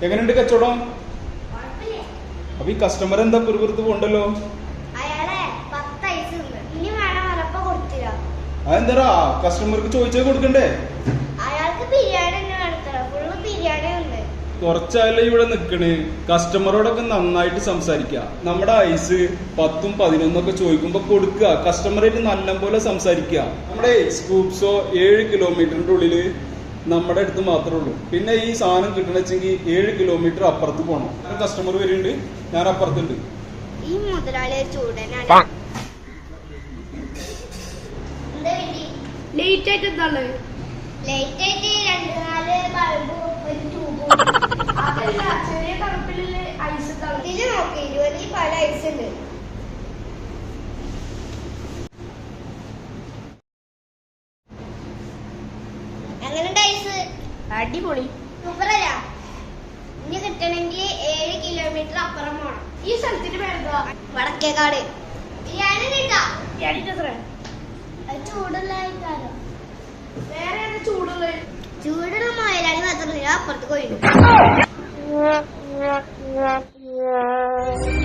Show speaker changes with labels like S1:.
S1: എങ്ങനെയുണ്ട് കച്ചവടം? അപ്പൊ ഈ കസ്റ്റമർ എന്താ പുറത്ത് പോണ്ടല്ലോ? അതെന്താ കസ്റ്റമർക്ക് ചോദിച്ചാൽ കൊടുക്കണ്ടേ? കുറച്ചായാലും ഇവിടെ നിക്കണ്. കസ്റ്റമറോടൊക്കെ നന്നായിട്ട് സംസാരിക്കുക. നമ്മുടെ ഐസ് 10ഉം 11 ചോദിക്കുമ്പോ കൊടുക്കുക. കസ്റ്റമറായിട്ട് നല്ലപോലെ സംസാരിക്കുക. നമ്മുടെ സ്കൂപ്സോ 7 കിലോമീറ്ററിന്റെ ഉള്ളില് നമ്മുടെ അടുത്ത് മാത്രമേ ഉള്ളൂ. പിന്നെ ഈ സാധനം കിട്ടണമെങ്കിൽ 7 കിലോമീറ്റർ അപ്പുറത്ത് പോകണം. കസ്റ്റമർ വരുന്നുണ്ട്, ഞാൻ അപ്പുറത്തുണ്ട്.
S2: ഈ മുതലാളി ചൂടനാണ്.
S3: ലേറ്റ് ആയിട്ട് എന്താണ്?
S2: ലേറ്റ് ആയിട്ട് 2-4 ബൾബും ഒരു ട്യൂബും.
S3: അതല്ല, ചെറിയ കറുപ്പിലുള്ള ഐസ്
S2: ഇതില് നോക്കി 20 പല ഐസ് ഉണ്ട്. എങ്ങനെയുണ്ട് ഐസ്?
S3: അടിപൊളി,
S2: സൂപ്പറല്ല. ഇനി കിട്ടണമെങ്കിൽ 7 കിലോമീറ്റർ അപ്പുറം പോണം.
S3: ഈ സ്ഥലത്തിന്റെ പേരെന്താ?
S2: വടക്കേക്കാട്. ബിരിയാണി കിട്ടാ? ചൂടുള്ള ആൾക്കാരോ?
S3: വേറെ ചൂടുള്ള
S2: ചൂടുള്ള മുതലാളി മാത്രമല്ല, അപ്പുറത്ത് പോയിരുന്നു.